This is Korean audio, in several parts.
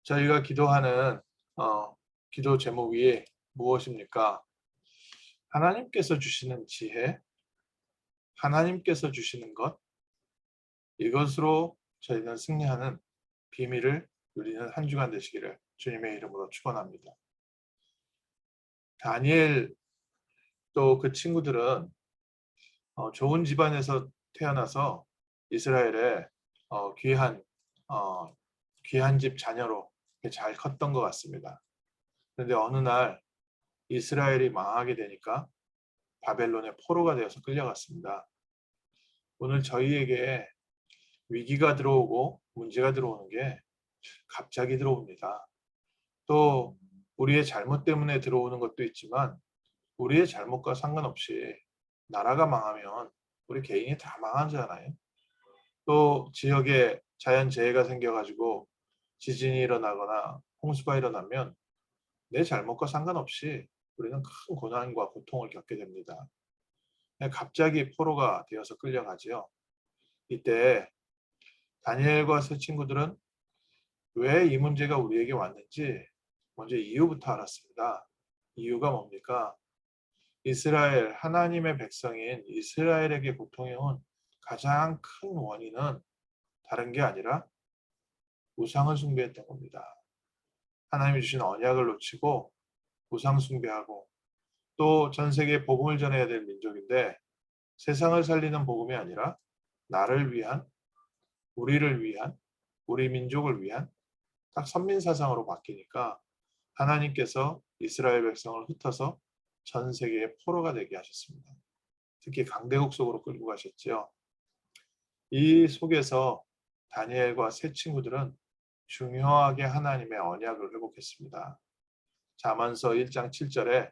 저희가 기도하는 기도 제목이 무엇입니까? 하나님께서 주시는 지혜, 하나님께서 주시는 것, 이것으로 저희는 승리하는 비밀을 누리는 한 주간 되시기를 주님의 이름으로 축원합니다. 다니엘 또 그 친구들은 좋은 집안에서 태어나서 이스라엘의 귀한 귀한 집 자녀로 잘 컸던 것 같습니다. 그런데 어느 날 이스라엘이 망하게 되니까 바벨론의 포로가 되어서 끌려갔습니다. 오늘 저희에게 위기가 들어오고 문제가 들어오는 게 갑자기 들어옵니다. 또 우리의 잘못 때문에 들어오는 것도 있지만 우리의 잘못과 상관없이 나라가 망하면 우리 개인이 다 망하잖아요. 또 지역에 자연재해가 생겨가지고 지진이 일어나거나 홍수가 일어나면 내 잘못과 상관없이 우리는 큰 고난과 고통을 겪게 됩니다. 갑자기 포로가 되어서 끌려가지요. 이때 다니엘과 세 친구들은 왜 이 문제가 우리에게 왔는지 먼저 이유부터 알았습니다. 이유가 뭡니까? 이스라엘, 하나님의 백성인 이스라엘에게 고통이 온 가장 큰 원인은 다른 게 아니라 우상을 숭배했던 겁니다. 하나님이 주신 언약을 놓치고 우상 숭배하고 또 전 세계에 복음을 전해야 될 민족인데 세상을 살리는 복음이 아니라 나를 위한, 우리를 위한, 우리 민족을 위한 딱 선민 사상으로 바뀌니까 하나님께서 이스라엘 백성을 흩어서 전 세계의 포로가 되게 하셨습니다. 특히 강대국 속으로 끌고 가셨지요. 이 속에서 다니엘과 세 친구들은 중요하게 하나님의 언약을 회복했습니다. 잠언서 1장 7절에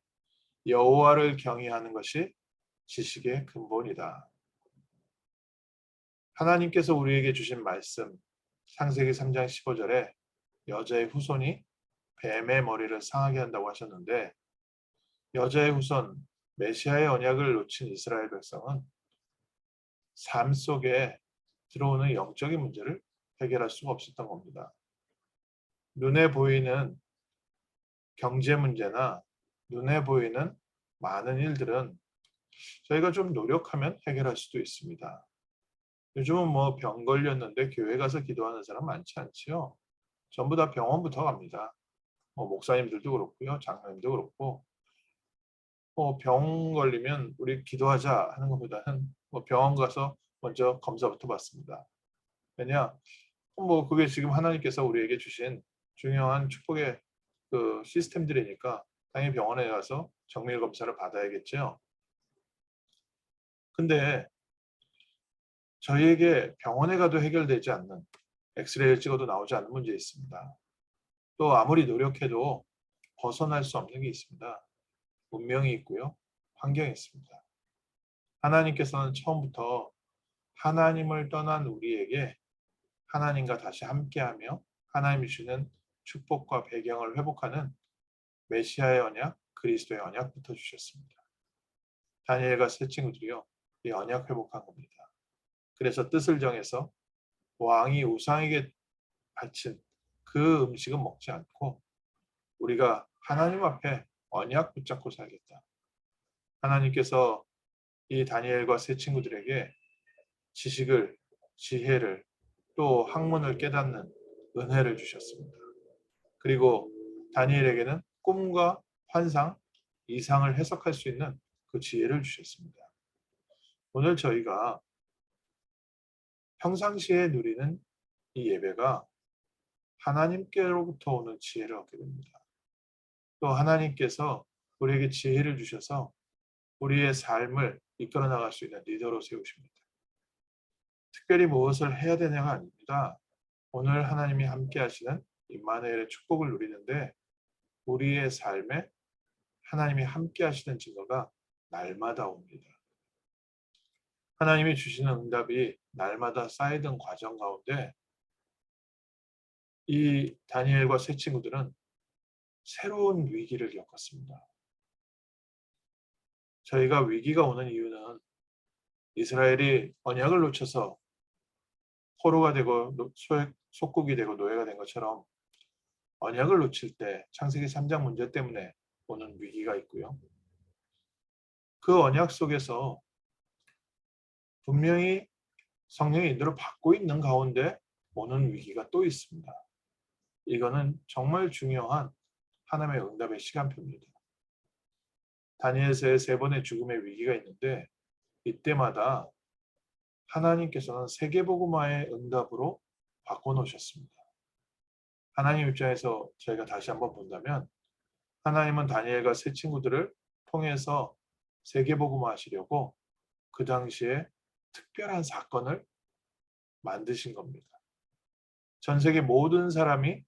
여호와를 경외하는 것이 지식의 근본이다. 하나님께서 우리에게 주신 말씀 창세기 3장 15절에 여자의 후손이 뱀의 머리를 상하게 한다고 하셨는데 여자의 후손 메시아의 언약을 놓친 이스라엘 백성은 삶 속에 들어오는 영적인 문제를 해결할 수가 없었던 겁니다. 눈에 보이는 경제 문제나 눈에 보이는 많은 일들은 저희가 좀 노력하면 해결할 수도 있습니다. 요즘은 뭐 병 걸렸는데 교회 가서 기도하는 사람 많지 않지요. 전부 다 병원부터 갑니다. 목사님들도 그렇고요. 장로님도 그렇고 병 걸리면 우리 기도하자 하는 것보다는 병원 가서 먼저 검사부터 받습니다. 왜냐? 그게 지금 하나님께서 우리에게 주신 중요한 축복의 그 시스템들이니까 당연히 병원에 가서 정밀 검사를 받아야겠죠. 근데 저희에게 병원에 가도 해결되지 않는 엑스레이를 찍어도 나오지 않는 문제 있습니다. 또 아무리 노력해도 벗어날 수 없는 게 있습니다. 운명이 있고요. 환경이 있습니다. 하나님께서는 처음부터 하나님을 떠난 우리에게 하나님과 다시 함께하며 하나님이 주는 축복과 배경을 회복하는 메시아의 언약, 그리스도의 언약부터 주셨습니다. 다니엘과 세 친구들이요. 이 언약 회복한 겁니다. 그래서 뜻을 정해서 왕이 우상에게 바친 그 음식은 먹지 않고 우리가 하나님 앞에 언약 붙잡고 살겠다. 하나님께서 이 다니엘과 세 친구들에게 지식을, 지혜를 또 학문을 깨닫는 은혜를 주셨습니다. 그리고 다니엘에게는 꿈과 환상, 이상을 해석할 수 있는 그 지혜를 주셨습니다. 오늘 저희가 평상시에 누리는 이 예배가 하나님께로부터 오는 지혜를 얻게 됩니다. 또 하나님께서 우리에게 지혜를 주셔서 우리의 삶을 이끌어 나갈 수 있는 리더로 세우십니다. 특별히 무엇을 해야 되냐가 아닙니다. 오늘 하나님이 함께 하시는 임마누엘의 축복을 누리는데 우리의 삶에 하나님이 함께 하시는 증거가 날마다 옵니다. 하나님이 주시는 응답이 날마다 쌓이던 과정 가운데 이 다니엘과 세 친구들은 새로운 위기를 겪었습니다. 저희가 위기가 오는 이유는 이스라엘이 언약을 놓쳐서 포로가 되고 속국이 되고 노예가 된 것처럼 언약을 놓칠 때 창세기 3장 문제 때문에 오는 위기가 있고요. 그 언약 속에서 분명히 성령의 인도를 받고 있는 가운데 오는 위기가 또 있습니다. 이거는 정말 중요한 하나님의 응답의 시간표입니다. 다니엘서의 3번의 죽음의 위기가 있는데 이때마다 하나님께서는 세계복음화의 응답으로 바꿔놓으셨습니다. 하나님 입장에서 저희가 다시 한번 본다면 하나님은 다니엘과 세 친구들을 통해서 세계복음화 하시려고 그 당시에 특별한 사건을 만드신 겁니다. 전 세계 모든 사람이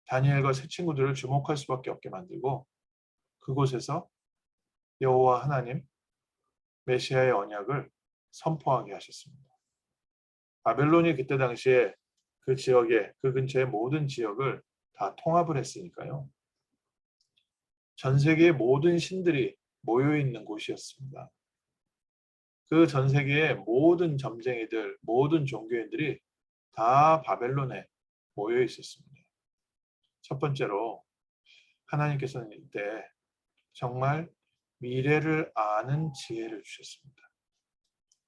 다니엘과 세 친구들을 주목할 수밖에 없게 만들고 그곳에서 여호와 하나님 메시아의 언약을 선포하게 하셨습니다. 바벨론이 그때 당시에 그 지역에 그 근처의 모든 지역을 다 통합을 했으니까요. 전 세계의 모든 신들이 모여 있는 곳이었습니다. 그 전 세계의 모든 점쟁이들, 모든 종교인들이 다 바벨론에 모여 있었습니다. 첫 번째로 하나님께서는 이때 정말 미래를 아는 지혜를 주셨습니다.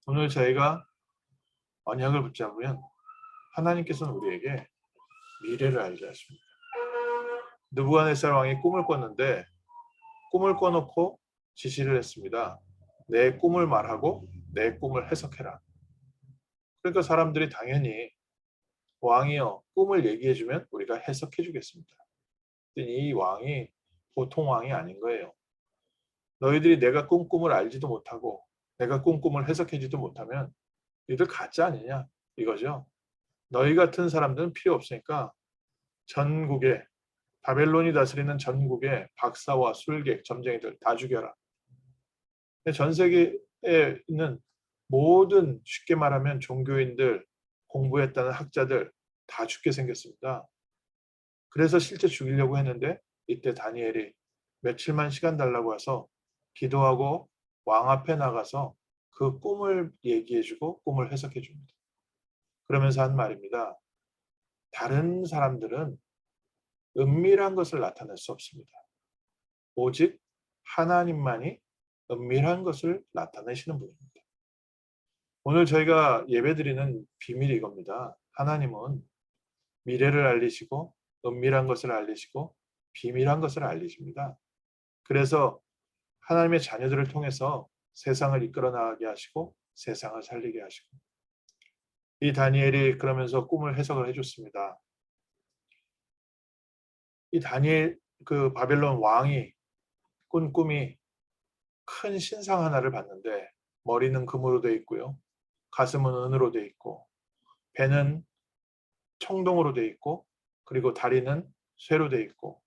오늘 저희가 언약을 붙잡으면 하나님께서는 우리에게 미래를 알게 하십니다. 느부갓네살 왕이 꿈을 꿨는데 꿈을 꿔놓고 지시를 했습니다. 내 꿈을 말하고 내 꿈을 해석해라. 그러니까 사람들이 당연히 왕이여 꿈을 얘기해주면 우리가 해석해주겠습니다. 이 왕이 보통 왕이 아닌 거예요. 너희들이 내가 꾼 꿈을 알지도 못하고 내가 꾼 꿈을 해석해주지도 못하면 너희들 가짜 아니냐 이거죠. 너희 같은 사람들은 필요 없으니까 전국에 바벨론이 다스리는 전국의 박사와 술객, 점쟁이들 다 죽여라. 전 세계에 있는 모든 쉽게 말하면 종교인들, 공부했다는 학자들 다 죽게 생겼습니다. 그래서 실제 죽이려고 했는데 이때 다니엘이 며칠만 시간 달라고 해서 기도하고 왕 앞에 나가서 그 꿈을 얘기해주고 꿈을 해석해줍니다. 그러면서 한 말입니다. 다른 사람들은 은밀한 것을 나타낼 수 없습니다. 오직 하나님만이 은밀한 것을 나타내시는 분입니다. 오늘 저희가 예배드리는 비밀이 이겁니다. 하나님은 미래를 알리시고 은밀한 것을 알리시고 비밀한 것을 알리십니다. 그래서 하나님의 자녀들을 통해서 세상을 이끌어 나가게 하시고 세상을 살리게 하시고 이 다니엘이 그러면서 꿈을 해석을 해줬습니다. 이 다니엘 그 바벨론 왕이 꾼 꿈이 큰 신상 하나를 봤는데 머리는 금으로 되어 있고요. 가슴은 은으로 되어 있고 배는 청동으로 되어 있고 그리고 다리는 쇠로 되어 있고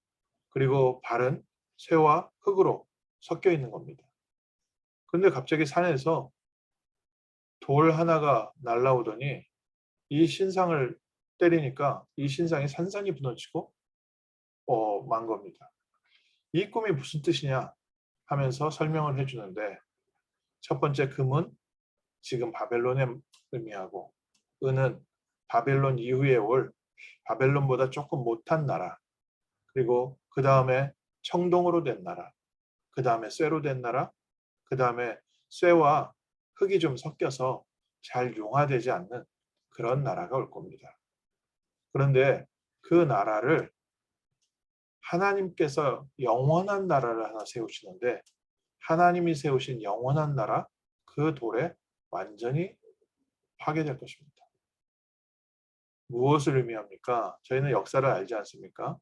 그리고 발은 쇠와 흙으로 섞여 있는 겁니다. 그런데 갑자기 산에서 돌 하나가 날아오더니 이 신상을 때리니까 이 신상이 산산이 무너지고 만 겁니다. 이 꿈이 무슨 뜻이냐 하면서 설명을 해주는데 첫 번째 금은 지금 바벨론을 의미하고 은은 바벨론 이후에 올 바벨론보다 조금 못한 나라 그리고 그 다음에 청동으로 된 나라 그 다음에 쇠로 된 나라 그 다음에 쇠와 흙이 좀 섞여서 잘 용화되지 않는 그런 나라가 올 겁니다. 그런데 그 나라를 하나님께서 영원한 나라를 하나 세우시는데 하나님이 세우신 영원한 나라 그 돌에 완전히 파괴될 것입니다. 무엇을 의미합니까? 저희는 역사를 알지 않습니까?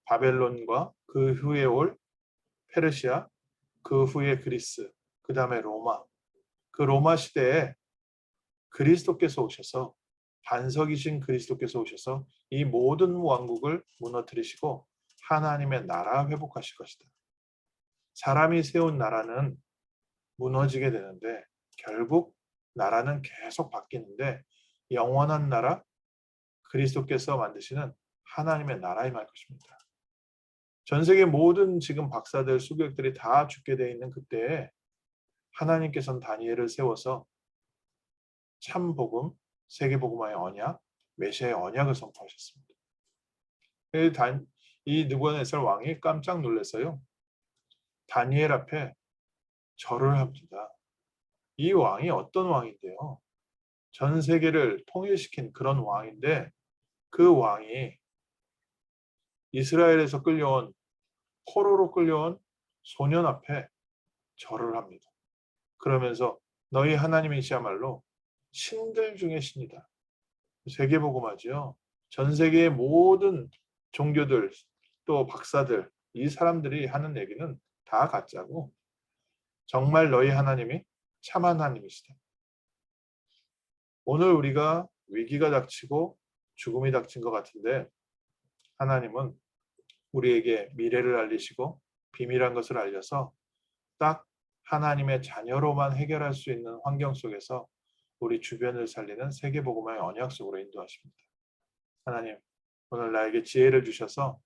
바벨론과 그 후에 올 페르시아, 그 후에 그리스, 그 다음에 로마. 그 로마 시대에 그리스도께서 오셔서 반석이신 그리스도께서 오셔서 이 모든 왕국을 무너뜨리시고 하나님의 나라 회복하실 것이다. 사람이 세운 나라는 무너지게 되는데 결국 나라는 계속 바뀌는데 영원한 나라 그리스도께서 만드시는 하나님의 나라에 말 것입니다. 전 세계 모든 지금 박사들, 수교육들이 다 죽게 되어 있는 그때에 하나님께서는 다니엘을 세워서 참 복음, 세계 복음화의 언약, 메시아의 언약을 선포하셨습니다. 이 이 느부갓네살 왕이 깜짝 놀라서요. 다니엘 앞에 절을 합니다. 이 왕이 어떤 왕인데요? 전 세계를 통일시킨 그런 왕인데 그 왕이 이스라엘에서 끌려온 포로로 끌려온 소년 앞에 절을 합니다. 그러면서 너희 하나님이시야말로 신들 중의 신이다. 세계복음화죠. 전 세계의 모든 종교들 또 박사들 이 사람들이 하는 얘기는 다 가짜고 정말 너희 하나님이 참 하나님이시다. 오늘 우리가 위기가 닥치고 죽음이 닥친 것 같은데 하나님은 우리에게 미래를 알리시고 비밀한 것을 알려서 딱 하나님의 자녀로만 해결할 수 있는 환경 속에서 우리 주변을 살리는 세계복음화의 언약 속으로 인도하십니다. 하나님, 오늘 나에게 지혜를 주셔서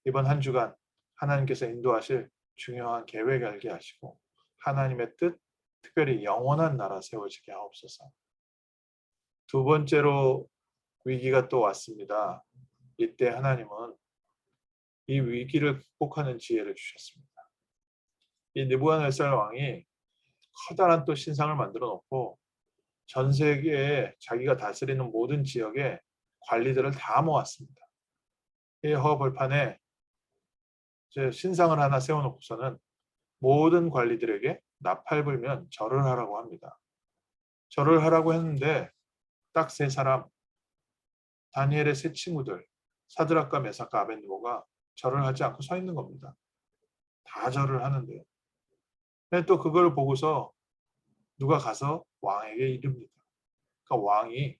이번 한 주간 하나님께서 인도하실 중요한 계획 알게 하시고 하나님의 뜻, 특별히 영원한 나라 세워지게 하옵소서. 두 번째로 위기가 또 왔습니다. 이때 하나님은 이 위기를 극복하는 지혜를 주셨습니다. 이 느부갓네살 왕이 커다란 또 신상을 만들어 놓고 전 세계에 자기가 다스리는 모든 지역에 관리들을 다 모았습니다. 이 허벌판에 신상을 하나 세워놓고서는 모든 관리들에게 나팔 불면 절을 하라고 합니다. 절을 하라고 했는데 딱 세 사람, 다니엘의 세 친구들, 사드락과 메삭과 아벳느고가 절을 하지 않고 서 있는 겁니다. 다 절을 하는데요. 근데 또 그걸 보고서 누가 가서 왕에게 이릅니다. 그러니까 왕이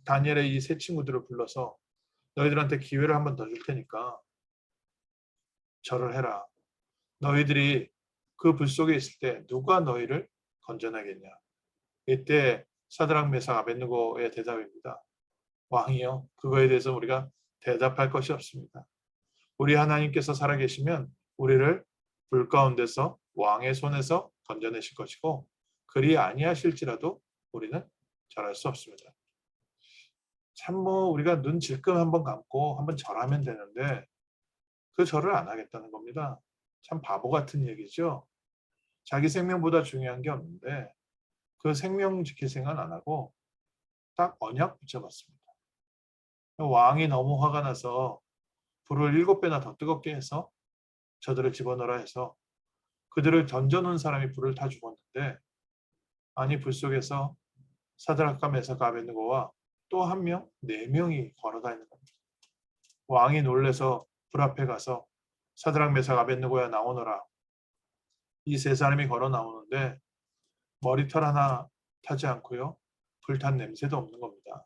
다니엘의 이 세 친구들을 불러서 너희들한테 기회를 한 번 더 줄 테니까 절을 해라. 너희들이 그 불 속에 있을 때 누가 너희를 건져내겠냐. 이때 사드락 메삭 아벳느고의 대답입니다. 왕이요. 그거에 대해서 우리가 대답할 것이 없습니다. 우리 하나님께서 살아계시면 우리를 불 가운데서 왕의 손에서 건져내실 것이고 그리 아니하실지라도 우리는 절할 수 없습니다. 참 우리가 눈 질끔 한번 감고 한번 절하면 되는데 그 절을 안 하겠다는 겁니다. 참 바보 같은 얘기죠. 자기 생명보다 중요한 게 없는데 그 생명 지킬 생각 안 하고 딱 언약 붙여봤습니다. 왕이 너무 화가 나서 불을 7배나 더 뜨겁게 해서 저들을 집어넣으라 해서 그들을 던져놓은 사람이 불을 타 죽었는데 아니 불 속에서 사드락과 메삭과 아벳느고와 또 한 명, 4명이 걸어다니는 겁니다. 왕이 놀래서 불 앞에 가서 사드락 메삭 아벳느고야 나오너라. 이 세 사람이 걸어 나오는데 머리털 하나 타지 않고요. 불탄 냄새도 없는 겁니다.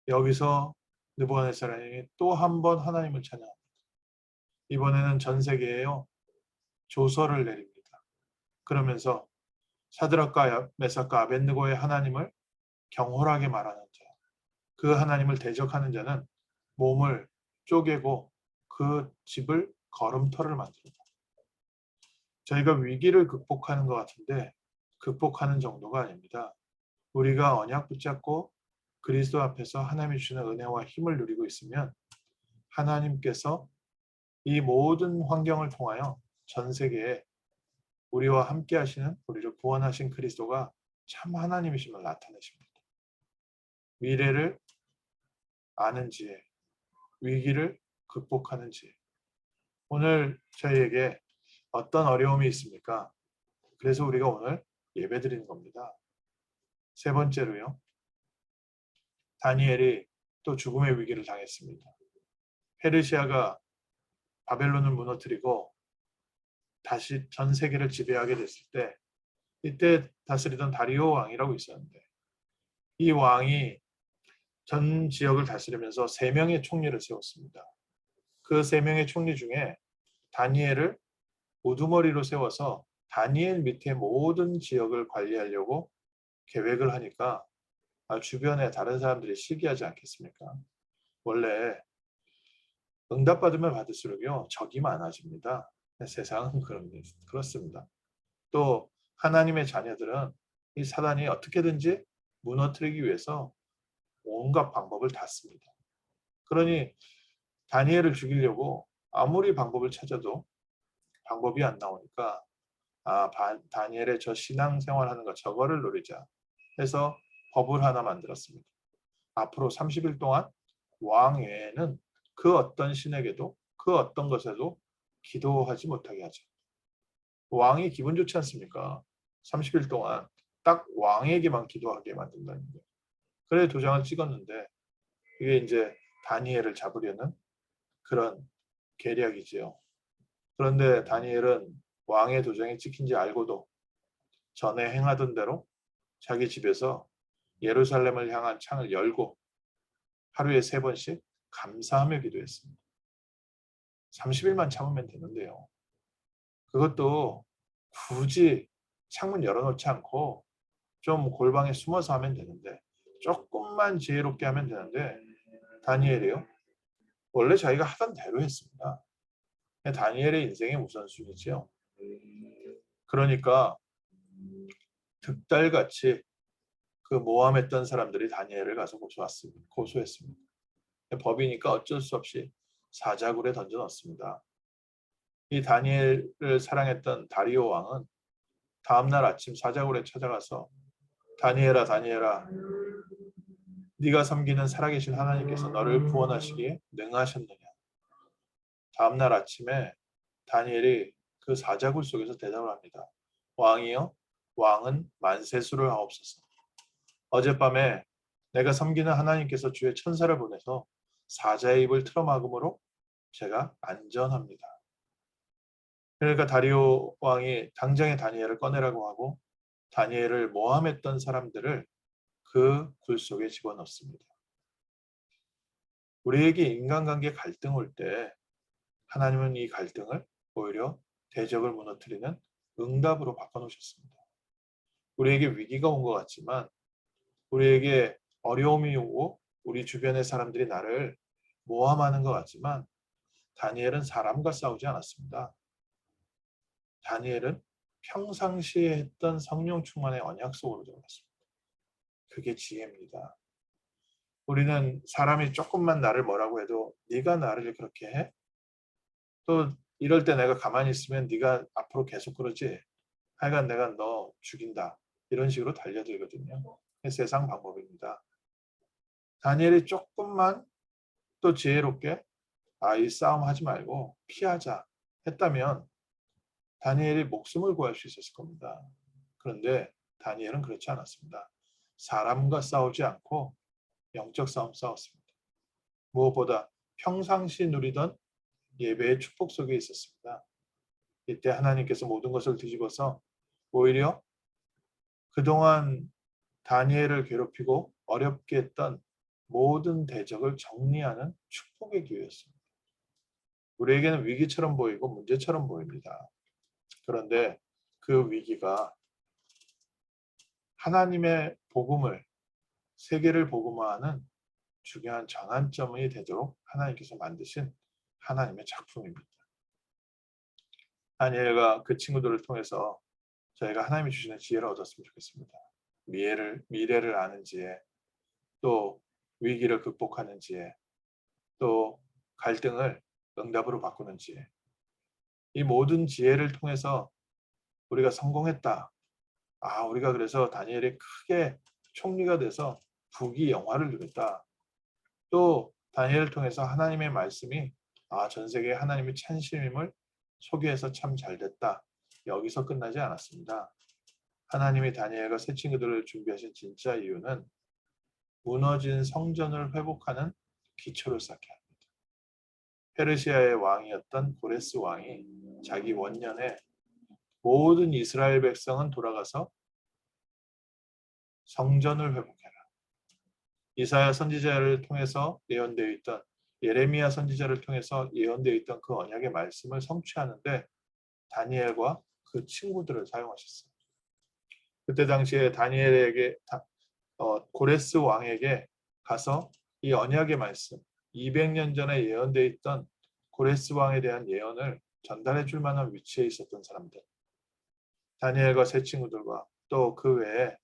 여기서 느부갓네살이 또 한 번 하나님을 찬양합니다. 이번에는 전 세계에요. 조서를 내립니다. 그러면서 사드락과 메삭과 아벳느고의 하나님을 경홀하게 말하는 자, 그 하나님을 대적하는 자는 몸을 쪼개고 그 집을 걸음터를 만듭니다. 저희가 위기를 극복하는 것 같은데 극복하는 정도가 아닙니다. 우리가 언약 붙잡고 그리스도 앞에서 하나님이 주시는 은혜와 힘을 누리고 있으면 하나님께서 이 모든 환경을 통하여 전 세계에 우리와 함께 하시는 우리를 구원하신 그리스도가 참 하나님이심을 나타내십니다. 미래를 아는 지혜, 위기를 극복하는 지혜. 오늘 저희에게 어떤 어려움이 있습니까? 그래서 우리가 오늘 예배드리는 겁니다. 세 번째로요. 다니엘이 또 죽음의 위기를 당했습니다. 페르시아가 바벨론을 무너뜨리고 다시 전 세계를 지배하게 됐을 때 이때 다스리던 다리오 왕이라고 있었는데 이 왕이 전 지역을 다스리면서 3명의 총리를 세웠습니다. 그 3명의 총리 중에 다니엘을 우두머리로 세워서 다니엘 밑에 모든 지역을 관리하려고 계획을 하니까 주변에 다른 사람들이 시기하지 않겠습니까? 원래 응답받으면 받을수록요 적이 많아집니다. 세상은 그렇습니다. 또 하나님의 자녀들은 이 사단이 어떻게든지 무너뜨리기 위해서 온갖 방법을 다 씁니다. 그러니 다니엘을 죽이려고 아무리 방법을 찾아도 방법이 안 나오니까 다니엘의 저 신앙생활하는 거 저거를 노리자 해서 법을 하나 만들었습니다. 앞으로 30일 동안 왕 외에는 그 어떤 신에게도 그 어떤 것에도 기도하지 못하게 하죠. 왕이 기분 좋지 않습니까? 30일 동안 딱 왕에게만 기도하게 만든다는 거예요. 그래 도장을 찍었는데 이게 이제 다니엘을 잡으려는 그런 계략이지요. 그런데 다니엘은 왕의 도장이 찍힌지 알고도 전에 행하던 대로 자기 집에서 예루살렘을 향한 창을 열고 하루에 3번씩 감사하며 기도했습니다. 30일만 참으면 되는데요. 그것도 굳이 창문 열어놓지 않고 좀 골방에 숨어서 하면 되는데 조금만 지혜롭게 하면 되는데 다니엘이요. 원래 자기가 하던 대로 했습니다. 다니엘의 인생의 우선순위지요. 그러니까 득달같이 그 모함했던 사람들이 다니엘을 가서 고소했습니다. 법이니까 어쩔 수 없이 사자굴에 던져 넣었습니다. 이 다니엘을 사랑했던 다리오 왕은 다음날 아침 사자굴에 찾아가서 다니엘아 다니엘아 네가 섬기는 살아계신 하나님께서 너를 구원하시기에 능하셨느냐. 다음날 아침에 다니엘이 그 사자굴 속에서 대답을 합니다. 왕이여 왕은 만세수를 하옵소서. 어젯밤에 내가 섬기는 하나님께서 주의 천사를 보내서 사자의 입을 틀어막음으로 제가 안전합니다. 그러니까 다리오 왕이 당장에 다니엘을 꺼내라고 하고 다니엘을 모함했던 사람들을 그 굴 속에 집어넣습니다. 우리에게 인간관계 갈등 올 때 하나님은 이 갈등을 오히려 대적을 무너뜨리는 응답으로 바꿔놓으셨습니다. 우리에게 위기가 온 것 같지만 우리에게 어려움이 오고 우리 주변의 사람들이 나를 모함하는 것 같지만 다니엘은 사람과 싸우지 않았습니다. 다니엘은 평상시에 했던 성령 충만의 언약 속으로 들어갔습니다. 그게 지혜입니다. 우리는 사람이 조금만 나를 뭐라고 해도 네가 나를 그렇게 해? 또 이럴 때 내가 가만히 있으면 네가 앞으로 계속 그러지? 하여간 내가 너 죽인다. 이런 식으로 달려들거든요. 세상 방법입니다. 다니엘이 조금만 또 지혜롭게 이 싸움 하지 말고 피하자 했다면 다니엘이 목숨을 구할 수 있었을 겁니다. 그런데 다니엘은 그렇지 않았습니다. 사람과 싸우지 않고 영적 싸움 싸웠습니다. 무엇보다 평상시 누리던 예배의 축복 속에 있었습니다. 이때 하나님께서 모든 것을 뒤집어서 오히려 그동안 다니엘을 괴롭히고 어렵게 했던 모든 대적을 정리하는 축복의 기회였습니다. 우리에게는 위기처럼 보이고 문제처럼 보입니다. 그런데 그 위기가 하나님의 복음을 세계를 복음화하는 중요한 전환점이 되도록 하나님께서 만드신 하나님의 작품입니다. 다니엘과 그 친구들을 통해서 저희가 하나님이 주시는 지혜를 얻었으면 좋겠습니다. 미래를 아는 지혜, 또 위기를 극복하는 지혜, 또 갈등을 응답으로 바꾸는 지혜. 이 모든 지혜를 통해서 우리가 성공했다. 우리가 그래서 다니엘이 크게 총리가 돼서 부귀 영화를 누렸다. 또 다니엘을 통해서 하나님의 말씀이 전 세계에 하나님의 찬심임을 소개해서 참 잘됐다. 여기서 끝나지 않았습니다. 하나님이 다니엘과 세 친구들을 준비하신 진짜 이유는 무너진 성전을 회복하는 기초를 쌓게 합니다. 페르시아의 왕이었던 고레스 왕이 자기 원년에 모든 이스라엘 백성은 돌아가서 성전을 회복해라. 이사야 선지자를 통해서 예언되어 있던 예레미야 선지자를 통해서 예언되어 있던 그 언약의 말씀을 성취하는데 다니엘과 그 친구들을 사용하셨어요. 그때 당시에 다니엘에게 고레스 왕에게 가서 이 언약의 말씀 200년 전에 예언되어 있던 고레스 왕에 대한 예언을 전달해 줄 만한 위치에 있었던 사람들 다니엘과 세 친구들과 또 그 외에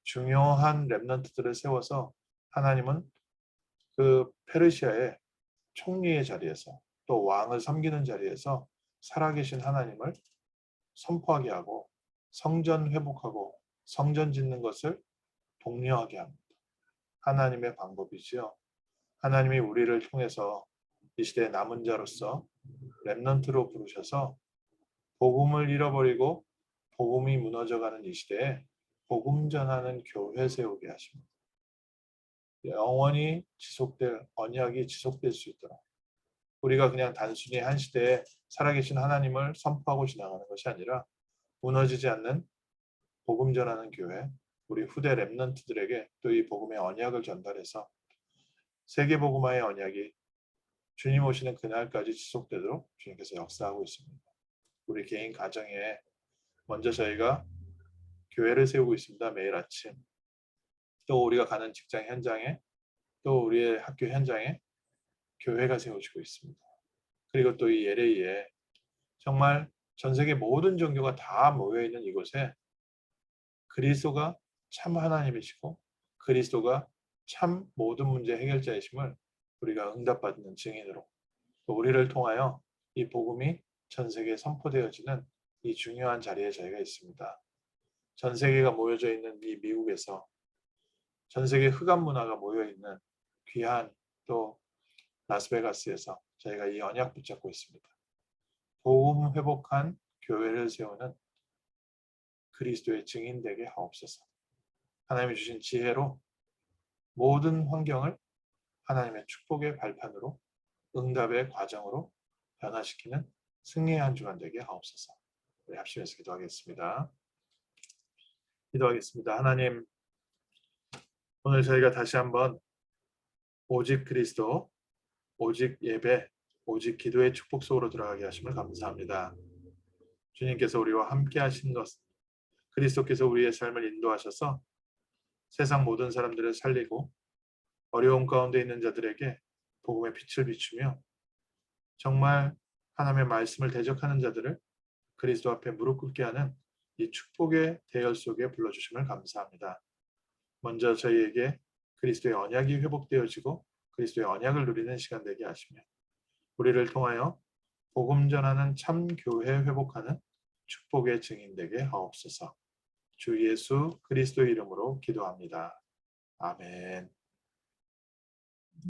중요한 렘넌트들을 세워서 하나님은 그 페르시아에 총리의 자리에서 또 왕을 섬기는 자리에서 살아계신 하나님을 선포하게 하고 성전 회복하고 성전 짓는 것을 독려하게 합니다. 하나님의 방법이지요. 하나님이 우리를 통해서 이 시대의 남은 자로서 렘넌트로 부르셔서 복음을 잃어버리고 복음이 무너져가는 이 시대에 복음 전하는 교회 세우게 하십니다. 영원히 지속될 언약이 지속될 수 있도록 우리가 그냥 단순히 한 시대에 살아계신 하나님을 선포하고 지나가는 것이 아니라 무너지지 않는 복음 전하는 교회, 우리 후대 렘넌트들에게 또 이 복음의 언약을 전달해서 세계 복음화의 언약이 주님 오시는 그날까지 지속되도록 주님께서 역사하고 있습니다. 우리 개인 가정에 먼저 저희가 교회를 세우고 있습니다. 매일 아침. 또 우리가 가는 직장 현장에 또 우리의 학교 현장에 교회가 세워지고 있습니다. 그리고 또 이 LA에 정말 전 세계 모든 종교가 다 모여있는 이곳에 그리스도가 참 하나님이시고 그리스도가 참 모든 문제 해결자이심을 우리가 응답받는 증인으로 또 우리를 통하여 이 복음이 전 세계에 선포되어지는 이 중요한 자리에 저희가 있습니다. 전 세계가 모여져 있는 이 미국에서 전 세계 흑암 문화가 모여있는 귀한 또 라스베가스에서 저희가 이 언약 붙잡고 있습니다. 복음 회복한 교회를 세우는 그리스도의 증인 되게 하옵소서. 하나님이 주신 지혜로 모든 환경을 하나님의 축복의 발판으로 응답의 과정으로 변화시키는 승리의 한 주간 되게 하옵소서. 우리 합심해서 기도하겠습니다. 기도하겠습니다. 하나님, 오늘 저희가 다시 한번 오직 그리스도, 오직 예배, 오직 기도의 축복 속으로 들어가게 하심을 감사합니다. 주님께서 우리와 함께 하신 것, 그리스도께서 우리의 삶을 인도하셔서 세상 모든 사람들을 살리고 어려움 가운데 있는 자들에게 복음의 빛을 비추며 정말 하나님의 말씀을 대적하는 자들을 그리스도 앞에 무릎 꿇게 하는 이 축복의 대열 속에 불러주심을 감사합니다. 먼저 저희에게 그리스도의 언약이 회복되어지고 그리스도의 언약을 누리는 시간 되게 하시며 우리를 통하여 복음 전하는 참 교회 회복하는 축복의 증인 되게 하옵소서. 주 예수 그리스도 이름으로 기도합니다. 아멘.